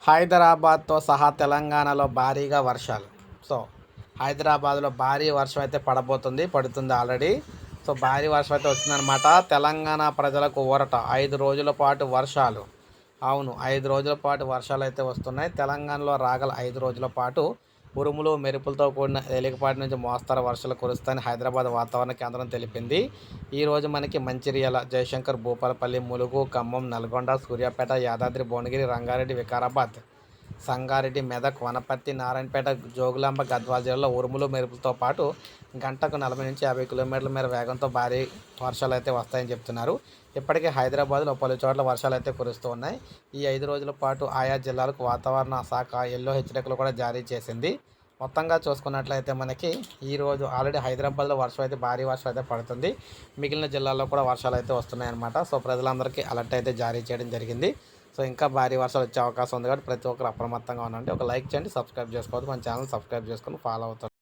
హైదరాబాద్తో సహా తెలంగాణలో భారీగా వర్షాలు. సో హైదరాబాద్లో భారీ వర్షం అయితే పడుతుంది ఆల్రెడీ. సో భారీ వర్షం అయితే వచ్చిందనమాట. తెలంగాణ ప్రజలకు ఊరట, 5 రోజుల పాటు వర్షాలు. అవును, 5 రోజుల పాటు వర్షాలు అయితే వస్తున్నాయి. తెలంగాణలో రాగల 5 రోజుల పాటు ఉరుములు మెరుపులతో కూడిన తేలికపాటి నుంచి మోస్తరు వర్షాలు కురుస్తాయని హైదరాబాద్ వాతావరణ కేంద్రం తెలిపింది. ఈరోజు మనకి మంచిర్యాల, జయశంకర్, భూపాలపల్లి, ములుగు, ఖమ్మం, నల్గొండ, సూర్యాపేట, యాదాద్రి, భువనగిరి, రంగారెడ్డి, వికారాబాద్, సంగారెడ్డి, మెదక్, వనపర్తి, నారాయణపేట, జోగులాంబ, గద్వాల జిల్లాలో ఉరుములు మెరుపులతో పాటు గంటకు 40 నుంచి 50 కిలోమీటర్ల మేర వేగంతో భారీ వర్షాలు అయితే వస్తాయని చెప్తున్నారు. ఇప్పటికే హైదరాబాద్లో పలు చోట్ల వర్షాలు అయితే కురుస్తూ ఉన్నాయి. ఈ 5 రోజుల పాటు ఆయా జిల్లాలకు వాతావరణ శాఖ ఎల్లో హెచ్చరికలు కూడా జారీ చేసింది. మొత్తంగా చూసుకున్నట్లయితే మనకి ఈరోజు ఆల్రెడీ హైదరాబాద్లో వర్షం అయితే భారీ వర్షం అయితే పడుతుంది. మిగిలిన జిల్లాల్లో కూడా వర్షాలు అయితే వస్తున్నాయన్నమాట. సో ప్రజలందరికీ అలర్ట్ అయితే జారీ చేయడం జరిగింది. సో ఇంకా భారీ వర్షాలు వచ్చే అవకాశం ఉంది కాబట్టి ప్రతి ఒక్కరు అప్రమత్తంగా ఉండండి. ఒక లైక్ చేయండి, సబ్స్క్రైబ్ చేసుకోవద్దు, మన ఛానల్ సబ్స్క్రైబ్ చేసుకొని ఫాలో అవుతారు.